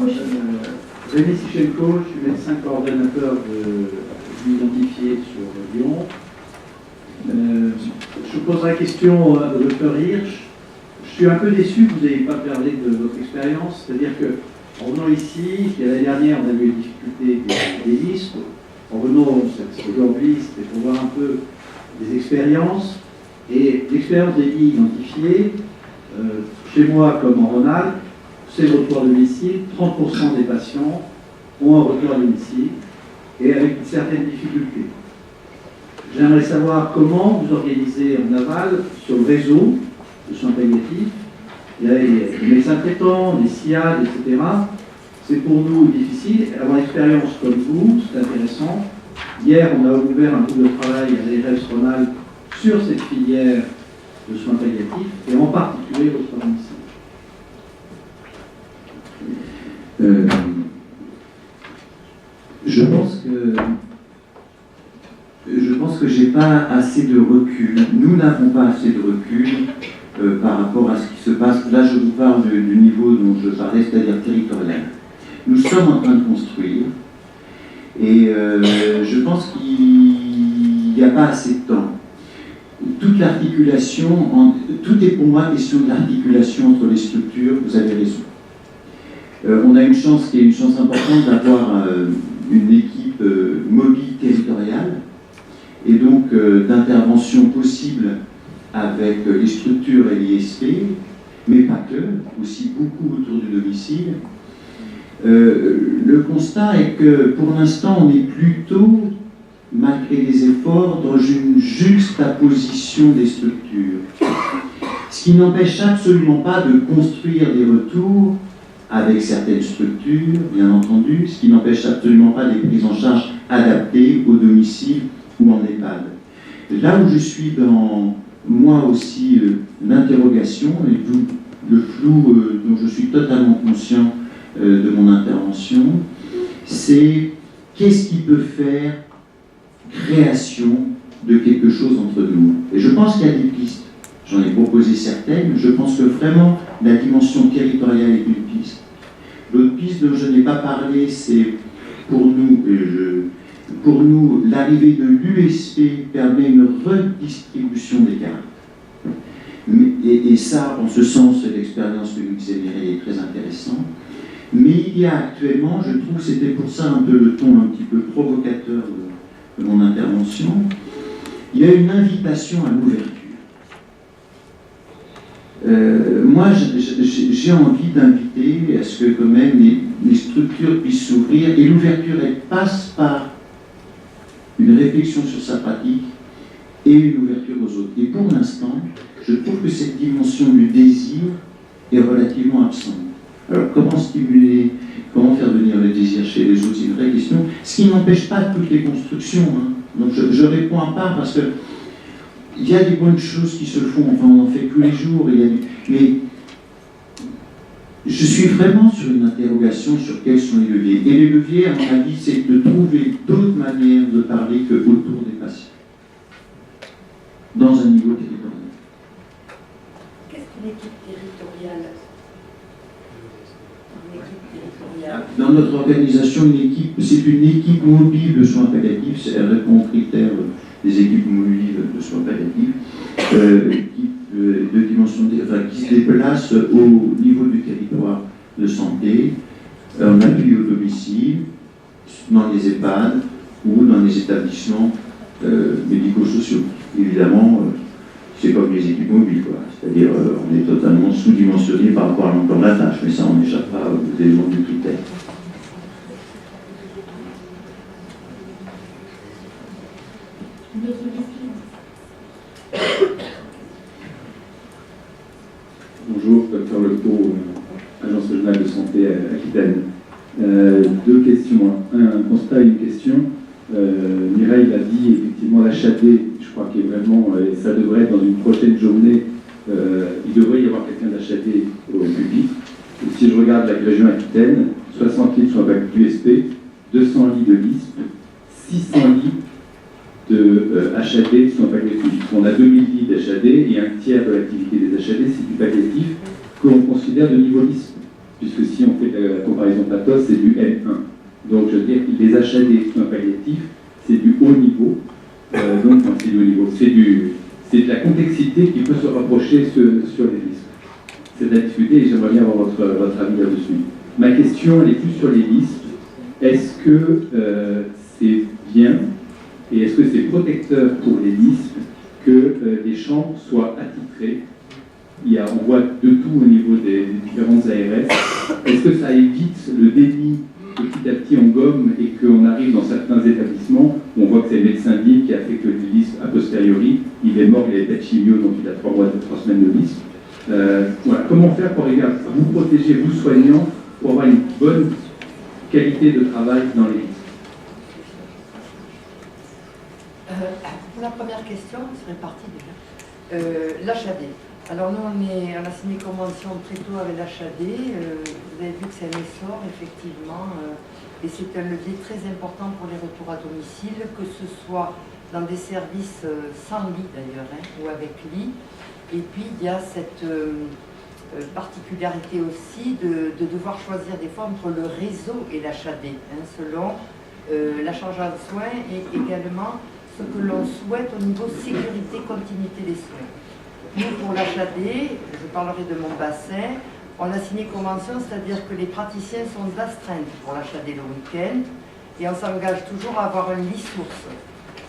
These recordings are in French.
Rémi Sichenko, je suis médecin coordonnateur de l'identifié sur Lyon. Je poserai la question au Dr Hirsch. Je suis un peu déçu que vous n'ayez pas parlé de votre expérience, c'est-à-dire que en venant ici, l'année dernière, on a eu les difficultés des listes. En venant aujourd'hui, c'était pour voir un peu des expériences. Et l'expérience des lits identifiés, chez moi comme en Rhône-Alpes, c'est le retour à domicile. 30% des patients ont un retour à domicile et avec une certaine difficulté. J'aimerais savoir comment vous organisez en aval sur le réseau de soins palliatifs. Il y a les médecins traitants, les SIAD, etc. C'est pour nous difficile. Avoir l'expérience comme vous, c'est intéressant. Hier, on a ouvert un groupe de travail à l'ARS Rhône-Alpes sur cette filière de soins palliatifs et en particulier au soin domicile. Je pense que j'ai pas assez de recul. Nous n'avons pas assez de recul par rapport à ce qui se passe. Là, je vous parle du niveau dont je parlais, c'est-à-dire territorial. Nous sommes en train de construire et je pense qu'il n'y a pas assez de temps. Toute l'articulation, tout est pour moi question de l'articulation entre les structures, vous avez raison. On a une chance qui est une chance importante d'avoir une équipe mobile territoriale et donc d'intervention possible avec les structures et l'ISP, mais pas que, aussi beaucoup autour du domicile. Le constat est que pour l'instant on est plutôt, malgré les efforts, dans une juxtaposition des structures. Ce qui n'empêche absolument pas de construire des retours avec certaines structures, bien entendu, ce qui n'empêche absolument pas des prises en charge adaptées au domicile ou en EHPAD. Là où je suis dans, moi aussi, l'interrogation et le flou dont je suis totalement conscient de mon intervention, c'est qu'est-ce qui peut faire création de quelque chose entre nous. Et je pense qu'il y a des pistes. J'en ai proposé certaines. Je pense que vraiment la dimension territoriale est une piste. L'autre piste dont je n'ai pas parlé, c'est pour nous, l'arrivée de l'USP permet une redistribution des cartes. Et ça, en ce sens, l'expérience que nous disait Mireille est très intéressante. Mais il y a actuellement, je trouve, c'était pour ça un peu le ton un petit peu provocateur de mon intervention, il y a une invitation à l'ouverture. Moi, j'ai envie d'inviter à ce que quand même les structures puissent s'ouvrir, et l'ouverture, elle passe par une réflexion sur sa pratique et une ouverture aux autres. Et pour l'instant, je trouve que cette dimension du désir est relativement absente. Alors, comment stimuler, comment faire venir le désir chez les autres, c'est une vraie question. Ce qui n'empêche pas toutes les constructions. Hein. Donc, je réponds à part parce que il y a des bonnes choses qui se font, enfin on en fait tous les jours, mais je suis vraiment sur une interrogation sur quels sont les leviers. Et les leviers, à mon avis, c'est de trouver d'autres manières de parler que autour des patients, dans un niveau territorial. Qu'est-ce qu'une équipe territoriale? Dans notre organisation, c'est une équipe mobile de soins palliatifs, elle répond aux critères des équipes mobiles de soins palliatifs, de dimension, qui se déplacent au niveau du territoire de santé, en appui au domicile, dans les EHPAD ou dans les établissements médico-sociaux. Évidemment, c'est comme les équipes mobiles, quoi. C'est-à-dire on est totalement sous-dimensionné par rapport à l'emploi de la tâche, mais ça on n'échappe pas aux éléments du critère. Bonjour, Dr Lepeau, Agence régionale de santé Aquitaine. Deux questions, un constat et une question. Mireille l'a dit, effectivement, l'HAD, je crois qu'il est vraiment, et ça devrait être dans une prochaine journée, il devrait y avoir quelqu'un d'HAD au public. Et si je regarde la région Aquitaine, 60 lits sont avec l'USP, 200 lits de LISP, 600 lits de HAD sont palliatifs. On a 2000 lits d'HAD et un tiers de l'activité des HAD, c'est du palliatif que l'on considère de niveau LISP. puisque si on fait la comparaison pathos, c'est du L1. Donc je veux dire, les HAD soins palliatifs, c'est du haut niveau. Donc non, c'est du haut niveau. C'est de la complexité qui peut se rapprocher sur les risques. C'est à discuter et j'aimerais bien avoir votre avis là-dessus. Ma question, elle est plus sur les listes. Est-ce que c'est bien et est-ce que c'est protecteur pour les listes que les champs soient attitrés? On voit de tout au niveau des différentes ARS. Est-ce que ça évite le déni que petit à petit on gomme et qu'on arrive dans certains établissements où on voit que c'est le médecin libre qui a fait que les listes a posteriori, il est mort, il avait pas de chimio, donc il a 3 semaines de liste. Voilà. Comment faire pour arriver à vous protéger, vous soignants, pour avoir une bonne qualité de travail dans les listes? Pour la première question, c'est réparti déjà. L'HAD. Alors nous, on a signé une convention très tôt avec l'HAD. Vous avez vu que c'est un essor, effectivement. Et c'est un levier très important pour les retours à domicile, que ce soit dans des services sans lit d'ailleurs, ou avec lit. Et puis il y a cette particularité aussi de devoir choisir des fois entre le réseau et l'HAD, selon la charge en soins et également ce que l'on souhaite au niveau sécurité, continuité des soins. Nous, pour l'HAD, je parlerai de mon bassin, on a signé convention, c'est-à-dire que les praticiens sont astreints pour l'HAD le week-end et on s'engage toujours à avoir un lit source.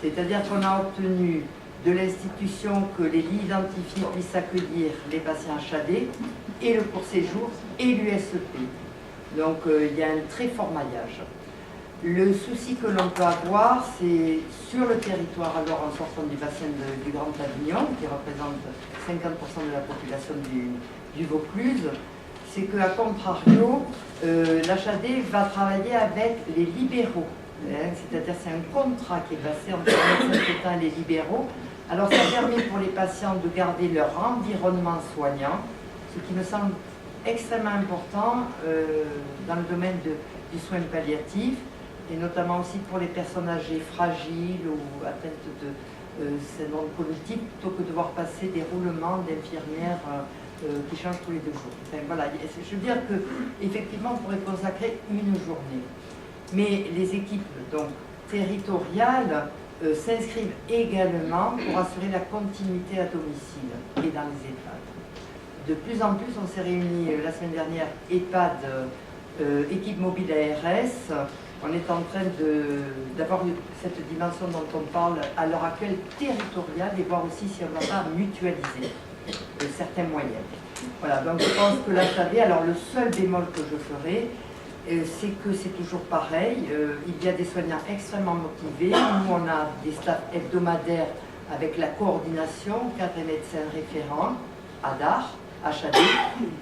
C'est-à-dire qu'on a obtenu de l'institution que les lits identifiés puissent accueillir les patients HAD et le court séjour et l'USEP. Donc il y a un très fort maillage. Le souci que l'on peut avoir, c'est sur le territoire, alors en sortant du bassin du Grand Avignon, qui représente 50% de la population du Vaucluse, c'est qu'à contrario, l'HAD va travailler avec les libéraux. C'est-à-dire c'est un contrat qui est passé entre les médecins traitants et les libéraux. Alors ça permet pour les patients de garder leur environnement soignant, ce qui me semble extrêmement important dans le domaine du soin palliatif, et notamment aussi pour les personnes âgées fragiles ou atteintes de syndrome cognitif, plutôt que de devoir passer des roulements d'infirmières qui changent tous les 2 jours. Enfin, voilà, je veux dire qu'effectivement, on pourrait consacrer une journée. Mais les équipes donc, territoriales s'inscrivent également pour assurer la continuité à domicile et dans les EHPAD. De plus en plus, on s'est réunis la semaine dernière, EHPAD, équipe mobile ARS. On est en train d'avoir cette dimension dont on parle à l'heure actuelle territoriale et voir aussi si on ne va pas mutualiser certains moyens. Voilà, donc je pense que l'HAD, alors le seul bémol que je ferai, c'est que c'est toujours pareil, il y a des soignants extrêmement motivés, nous on a des staffs hebdomadaires avec la coordination, 4 médecins référents, ADAR, HAD,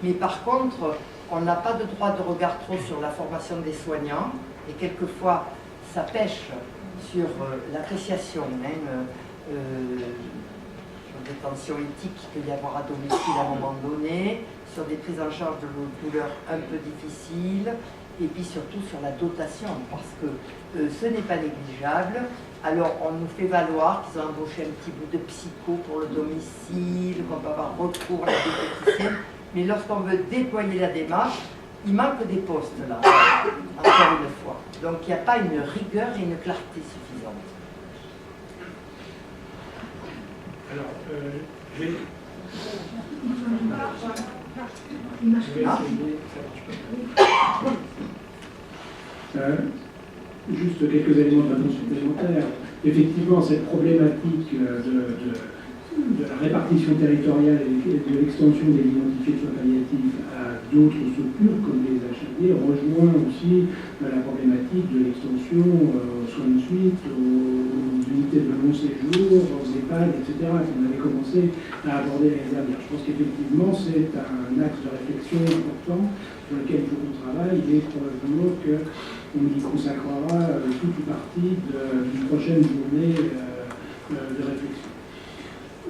mais par contre, on n'a pas de droit de regard trop sur la formation des soignants, et quelquefois ça pêche sur l'appréciation, sur des tensions éthiques qu'il peut y avoir à domicile à un moment donné, sur des prises en charge de douleurs un peu difficiles, et puis surtout sur la dotation, parce que ce n'est pas négligeable. Alors on nous fait valoir qu'ils ont embauché un petit bout de psycho pour le domicile, qu'on peut avoir recours à des diététiciens, mais lorsqu'on veut déployer la démarche, il manque des postes là, encore une fois. Donc il n'y a pas une rigueur et une clarté suffisante. Alors, je vais juste quelques éléments de réponse supplémentaires. Effectivement, cette problématique de la répartition territoriale et de l'extension des identités de soins palliatifs à d'autres structures comme les HAD rejoint aussi la problématique de l'extension aux soins de suite, aux unités de long séjour, aux EHPAD, etc. qu'on avait commencé à aborder l'année dernière. Je pense qu'effectivement c'est un axe de réflexion important sur lequel il faut qu'on travaille et probablement qu'on y consacrera toute une partie d'une prochaine journée de réflexion.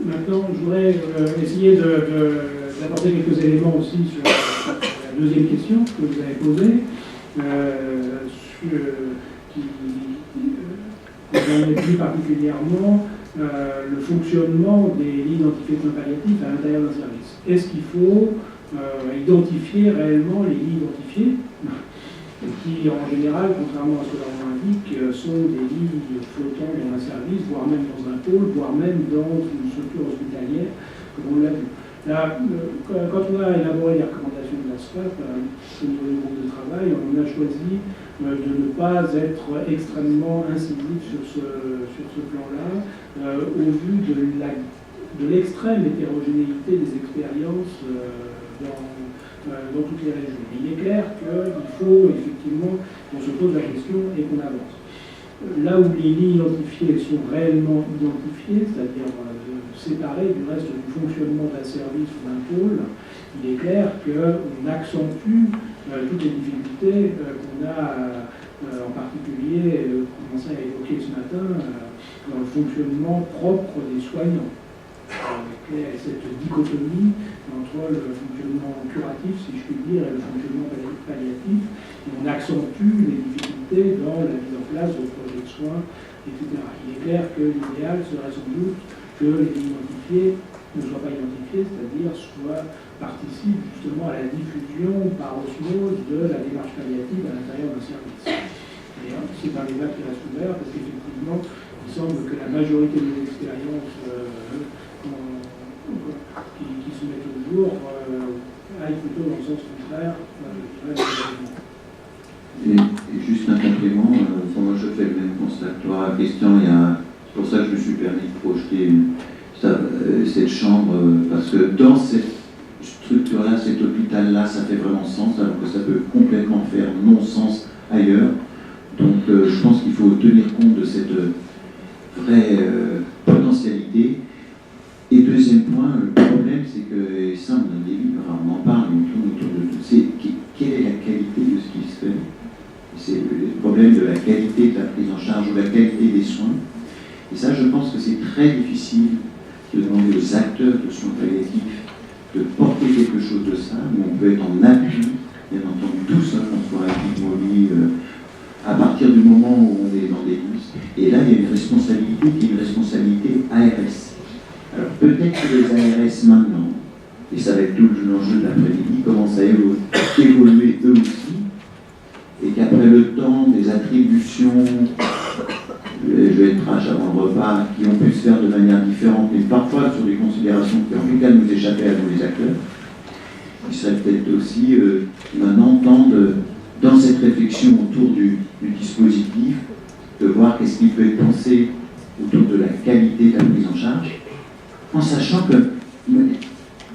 Maintenant, je voudrais essayer d'apporter quelques éléments aussi sur la deuxième question que vous avez posée, qui concernait plus particulièrement le fonctionnement des lits identifiés de soins palliatifs à l'intérieur d'un service. Est-ce qu'il faut identifier réellement les lits identifiés, qui en général, contrairement à ce que leur nom indique, sont des lits flottants dans un service, voire même dans un pôle, voire même dans une structure hospitalière, comme on l'a vu. Là, quand on a élaboré les recommandations de l'ASFAP au niveau du groupe de travail, on a choisi de ne pas être extrêmement incisif sur ce plan-là, au vu de l'extrême hétérogénéité des expériences dans toutes les régions. Il est clair qu'il faut effectivement qu'on se pose la question et qu'on avance. Là où les lits identifiés sont réellement identifiés, c'est-à-dire séparés du reste du fonctionnement d'un service ou d'un pôle, il est clair qu'on accentue toutes les difficultés qu'on a, en particulier, commencé à évoquer ce matin, dans le fonctionnement propre des soignants. Avec cette dichotomie entre le fonctionnement curatif, si je puis dire, et le fonctionnement palliatif, et on accentue les difficultés dans la mise en place de projets de soins, etc. Il est clair que l'idéal serait sans doute que les identifiés ne soient pas identifiés, c'est-à-dire participent justement à la diffusion par osmose de la démarche palliative à l'intérieur d'un service. Et c'est un débat qui reste ouvert parce qu'effectivement, il semble que la majorité des expériences qui se mettent au jour aillent plutôt dans le sens contraire. Et juste un complément, moi je fais le même constat que toi, Christian, c'est pour ça que je me suis permis de projeter cette chambre, parce que dans cette structure-là, cet hôpital-là, ça fait vraiment sens, alors que ça peut complètement faire non-sens ailleurs. Donc je pense qu'il faut tenir compte de cette vraie potentialité. Et deuxième point, le problème, c'est que, et ça on a des livres, on en parle, on tourne autour de tout, c'est quelle est la qualité de ce qui se fait. C'est le problème de la qualité de la prise en charge ou la qualité des soins. Et ça, je pense que c'est très difficile de demander aux acteurs de soins palliatifs de porter quelque chose de ça, où on peut être en appui, bien entendu, tous, François Epigmoli, à partir du moment où on est dans des listes. Et là, il y a une responsabilité qui est une responsabilité ARS. Alors peut-être que les ARS maintenant, et ça va être tout l'enjeu de l'après-midi, commencent à évoluer eux aussi, et qu'après le temps des attributions, je vais être trash avant le repas, qui ont pu se faire de manière différente, mais parfois sur des considérations qui en tout cas nous échappaient à nous les acteurs, il serait peut-être aussi maintenant temps dans cette réflexion autour du dispositif, de voir qu'est-ce qui peut être pensé autour de la qualité de la prise en charge, en sachant que il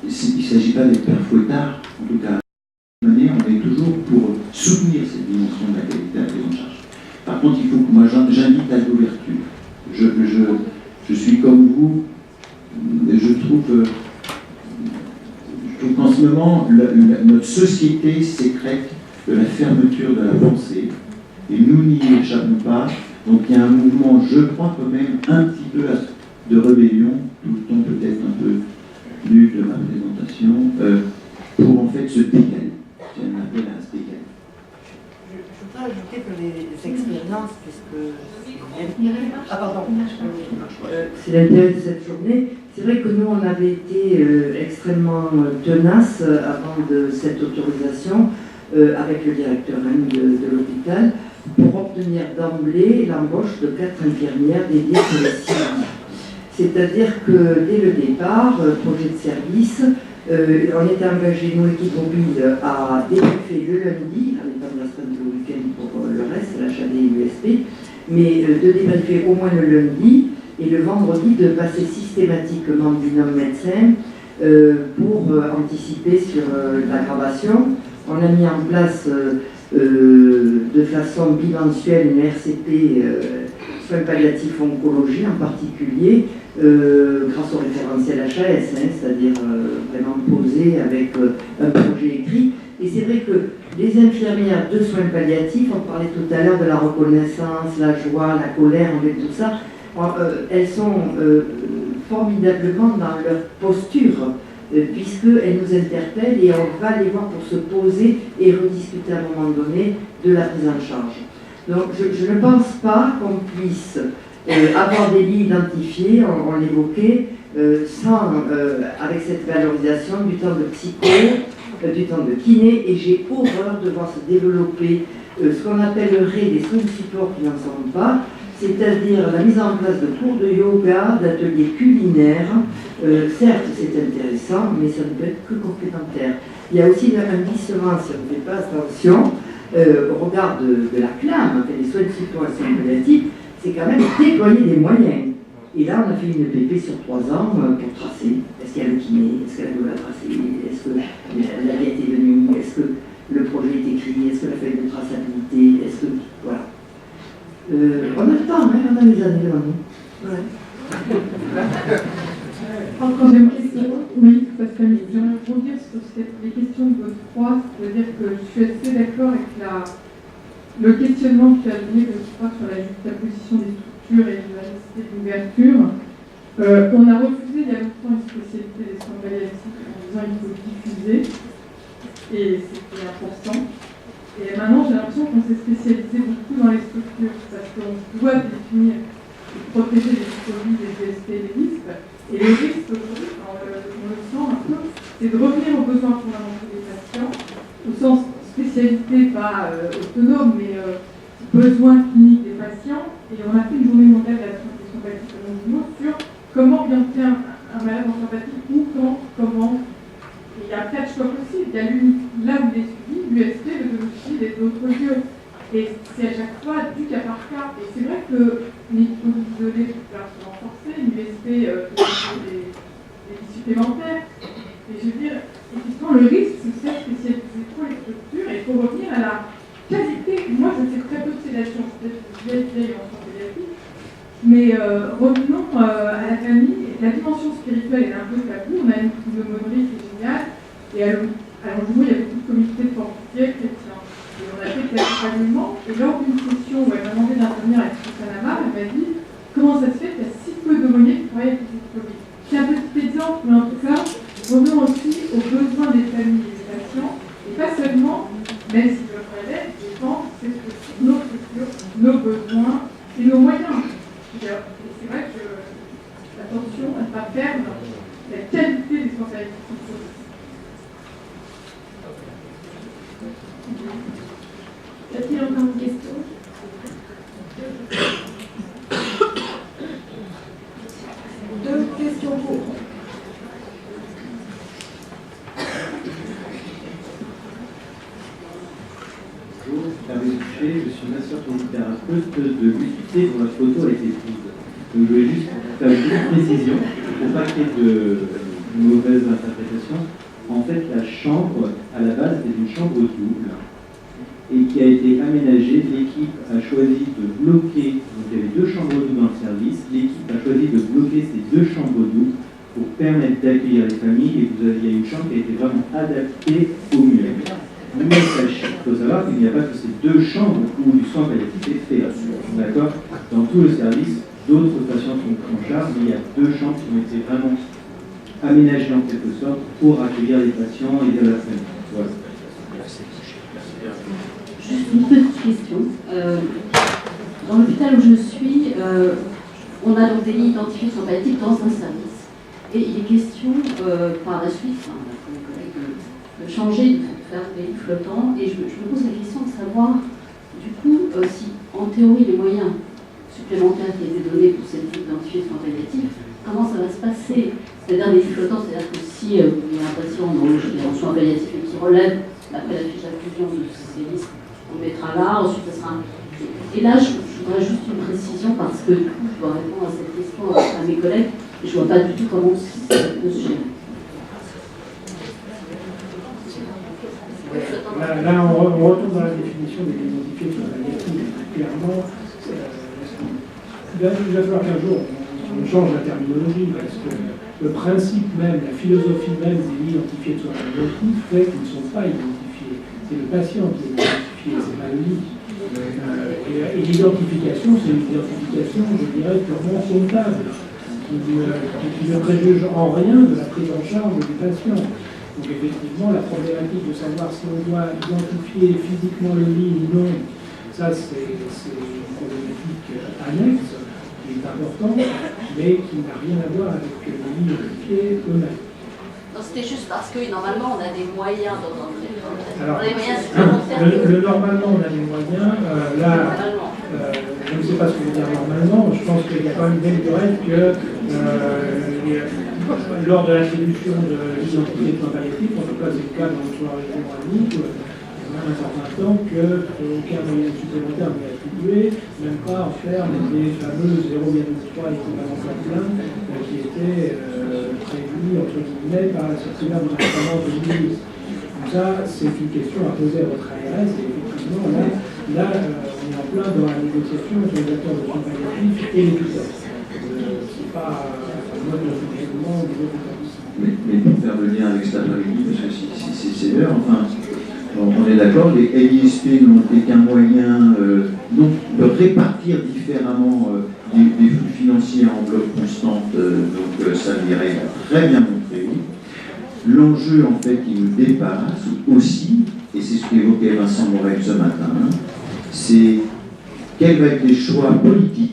ne s'agit pas d'être père fouettard, en tout cas, de toute manière, on est toujours pour soutenir cette dimension de la qualité de la prise en charge. Par contre, il faut que moi j'invite à l'ouverture. Je suis comme vous, je trouve qu'en ce moment, notre société sécrète de la fermeture de la pensée, et nous n'y échappons pas. Donc il y a un mouvement, je crois quand même, un petit peu de rébellion, tout le temps peut-être un peu nu de ma présentation, pour en fait se décaler. J'ai un appel à se décaler. Je voudrais ajouter que les expériences, puisque... Ah pardon, c'est l'intérêt de cette journée. C'est vrai que nous, on avait été extrêmement tenaces avant de cette autorisation avec le directeur de l'hôpital pour obtenir d'emblée l'embauche de 4 infirmières dédiées pour les CIRI. C'est-à-dire que dès le départ, projet de service, on était engagé, nous, l'équipe mobile, à débriefer le lundi, avec pas de restreinte le week-end pour le reste, l'HAD et l'USP, mais de débriefer au moins le lundi, et le vendredi de passer systématiquement du binôme médecin pour anticiper sur l'aggravation. On a mis en place de façon bimensuelle une RCP, soins palliatifs oncologie en particulier, grâce au référentiel HAS, c'est-à-dire vraiment posé avec un projet écrit. Et c'est vrai que les infirmières de soins palliatifs, on parlait tout à l'heure de la reconnaissance, la joie, la colère, avec tout ça, elles sont formidablement dans leur posture, puisqu'elles nous interpellent et on va les voir pour se poser et rediscuter à un moment donné de la prise en charge. Donc je ne pense pas qu'on puisse avoir des lits identifiés, on l'évoquait, sans, avec cette valorisation du temps de psycho, du temps de kiné, et j'ai horreur de voir se développer ce qu'on appellerait des soins de support qui n'en sont pas, c'est-à-dire la mise en place de cours de yoga, d'ateliers culinaires. Certes, c'est intéressant, mais ça ne peut être que complémentaire. Il y a aussi un glissement, si on ne fait pas attention, au regard de la CNAM, les soins de support et soins palliatifs, c'est quand même déployer des moyens. Et là, on a fait une PP sur 3 ans pour tracer. Est-ce qu'il y a le kiné? Est-ce qu'elle doit la tracer? Est-ce que la vie est venue? Est-ce que le projet est écrit? Est-ce que la feuille de traçabilité? Est-ce que... Voilà. On a le temps, hein, on a les années devant nous. Ouais. Encore une question? Oui, Pascal, j'aimerais rebondir sur les questions de votre 3, c'est-à-dire que je suis assez d'accord avec le questionnement que tu as donné, je crois, sur la juxtaposition des structures et de la nécessité d'ouverture. On a refusé il y a longtemps une spécialité des soins palliatifs en disant qu'il faut diffuser, et c'était important. Et maintenant, j'ai l'impression qu'on s'est spécialisé beaucoup dans les structures, parce qu'on doit définir et protéger les produits, les USP et les risques. Et le risque aujourd'hui, on le sent un peu, c'est de revenir aux besoins fondamentaux des patients, au sens spécialité, pas autonome, mais besoins cliniques des patients. Et on a fait une journée mondiale de la transmission palliative à Londres sur comment orienter un malade en sympathie, ou quand, comment. Et il y a 4 choix possibles. Il y a là où il est suivi, l'USP, le domicile et d'autres lieux. Et c'est à chaque fois du cas par cas. Et c'est vrai que les isolés peuvent se renforcer, l'USP des vies supplémentaires. Et je veux dire, effectivement, le risque, c'est de faire spécialiser trop les structures, et il faut revenir à la qualité. Moi, je fais très peu de sédation, peut-être que je vieille en santé pédiatrique, mais revenons à la famille. La dimension spirituelle est un peu tabou. On a une pneumonie qui est géniale, et à Longjumeau, il y a beaucoup de comités de portiers chrétiens. Et on a fait de l'accompagnement, et lors d'une session où elle m'a demandé d'intervenir avec Susanna, elle m'a dit comment ça se fait qu'il y a si peu d'aumôniers qui travaillent avec les Covid. C'est un petit exemple, mais en tout cas, revenons aussi aux besoins des familles et des patients, et pas seulement, même s'ils peuvent faire l'aide, je pense que c'est nos structures, nos besoins et nos moyens. Et c'est vrai que attention à ne pas perdre la qualité des soins palliatifs. Y a-t-il encore une question? Deux questions pour. Bonjour, Hervé Boucher, je suis masseur-kinésithérapeute de l'unité dont la photo a été prise. Donc je voulais juste faire une petite précision pour pas qu'il y ait de mauvaise interprétation. En fait, la chambre, à la base, c'est une chambre double et qui a été aménagée. L'équipe a choisi de bloquer, donc il y avait 2 chambres doubles dans le service, l'équipe a choisi de bloquer ces 2 chambres doubles pour permettre d'accueillir les familles, et il y a une chambre qui a été vraiment adaptée au mieux. Mais sachez, il faut savoir qu'il n'y a pas que ces 2 chambres où du soin palliatif est fait. D'accord? Dans tout le service, d'autres patients sont en charge, mais il y a 2 chambres qui ont été vraiment aménagées en quelque sorte pour accueillir les patients et les familles. Voilà. Juste une petite question. Dans l'hôpital où je suis, on a donc des lits identifiés soins palliatifs dans un service. Et il est question par la suite, mes collègues, de changer, de faire des lits flottants. Et je me pose la question de savoir, du coup, si en théorie les moyens supplémentaires qui étaient donnés pour ces lits identifiés soins palliatifs, comment ça va se passer? C'est-à-dire des lits flottants, c'est-à-dire que si il y a un patient en soins palliatifs et qui relève après la fiche d'inclusion de ces listes, on mettra là, ensuite ça sera... Et là, je voudrais juste une précision, parce que du coup, je dois répondre à cette question à mes collègues, et je ne vois pas du tout comment ça peut se gérer. Là, on retourne dans la définition des identifiés sur la palliative. Clairement, il va falloir qu'un jour, on change la terminologie, parce que le principe même, la philosophie même des lits identifiés sur la palliative fait qu'ils ne sont pas identifiés. C'est le patient qui est identifié, c'est pas le lit. Et l'identification, c'est une identification, je dirais, purement comptable, qui ne préjuge en rien de la prise en charge du patient. Donc effectivement, la problématique de savoir si on doit identifier physiquement le lit ou non, ça c'est une problématique annexe, qui est importante, mais qui n'a rien à voir avec les lits identifiés eux-mêmes. Non, c'était juste parce que normalement on a des moyens d'entrer. Alors, On a des moyens supplémentaires. normalement, on a des moyens. Normalement. Je ne sais pas ce que veut dire normalement. Je pense qu'il y a quand même une règle que lors de l'attribution de l'identité de soins palliatifs, en tout cas c'est le cas dans le soir économique, il y a même un certain temps qu'aucun moyen supplémentaire n'est attribué, même pas en faire les fameux 0,3 équivalents à plein qui étaient prévus entre guillemets par la circulaire du département de 2010. Donc ça, c'est une question à poser à votre ARS et effectivement là on est en plein dans la négociation entre les acteurs de soins palliatifs et les tuteurs. C'est pas mode de fonctionnement au niveau de Mais pour faire le lien avec cet après-midi, parce que c'est l'heure, enfin, on est d'accord, les LISP n'ont été qu'un moyen donc, de répartir différemment des flux financiers en bloc constante, donc ça l'irait très bien montré. L'enjeu, en fait, qui nous dépasse aussi, et c'est ce qu'évoquait Vincent Morel ce matin, c'est quels vont être les choix politiques,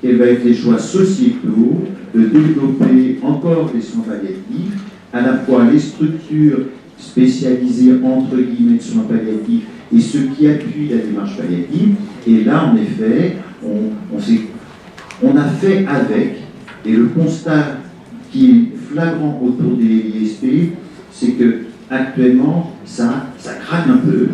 quels vont être les choix sociétaux de développer encore des soins palliatifs, à la fois les structures spécialisées entre guillemets de soins palliatifs et ceux qui appuient la démarche palliative. Et là, en effet, on a fait avec, et le constat qui est flagrant autour des ISP, c'est que actuellement, ça craque un peu.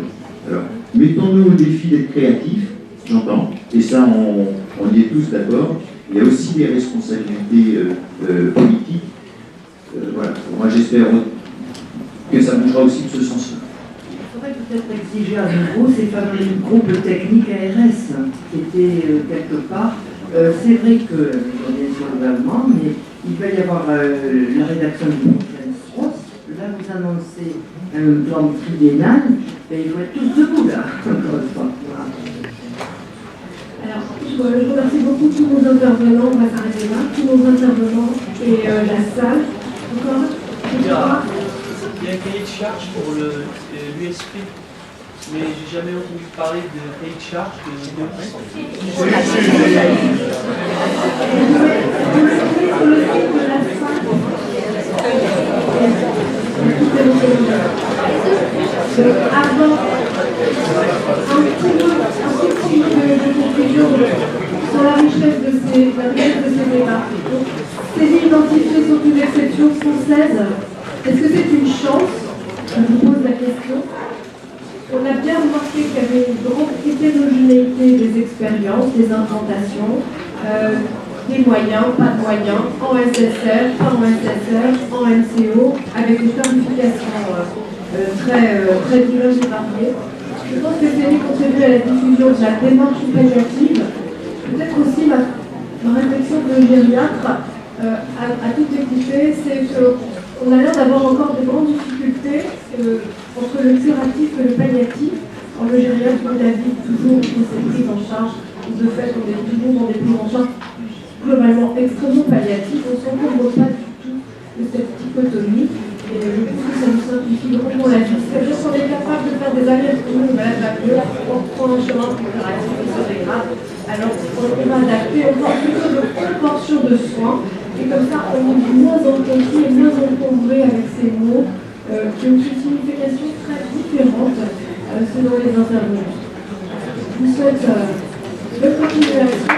Alors, mettons-nous au défi d'être créatifs, j'entends, et ça, on y est tous d'accord. Il y a aussi des responsabilités politiques. Voilà. Moi, j'espère que ça bougera aussi de ce sens-là. Il faudrait peut-être exiger à nouveau ces fameux groupes techniques ARS qui étaient quelque part. C'est vrai qu'on est sur le gouvernement, mais il va y avoir la rédaction du prochain SROS. Là, vous annoncez un plan triennal, et il faut être tous debout là, encore une fois. Voilà. Alors, je remercie beaucoup tous nos intervenants, on va s'arrêter là, tous nos intervenants et la salle. Encore Il y a un cahier de charge pour l'USP, mais j'ai jamais entendu parler de cahier de charge Avant, un petit mot de conclusion sur la richesse de ces débats. Ces villes identifiées sont une exception française. Est-ce que c'est une chance? Je vous pose la question. On a bien remarqué qu'il y avait une grande hétérogénéité des expériences, des implantations, des moyens, pas de moyens, en SSR, pas en SSR, en MCO, avec des tarifications très diverses et variées. Je pense que c'est contribué à la diffusion de la démarche palliative. Peut-être aussi ma réflexion de gériatre à tout écouter, c'est qu'on a l'air d'avoir encore de grandes difficultés entre le curatif et le palliatif. En le gériatre, on a dit toujours que c'est prise en charge. De fait, on est toujours dans des prises en charge globalement extrêmement palliatives. On ne s'encombre pas du tout de cette dichotomie. Et je trouve que ça nous simplifie grandement la vie. C'est-à-dire qu'on est capable de faire des allers-retours, le malade va mieux, on prend un chemin plus curatif et se dégrade. Alors on va adapter, on parle plutôt de proportion de soins. Et comme ça, on est moins encombré et moins encombré avec ces mots qui ont une signification très différente selon les intervenants. Je vous souhaite bonne continuation.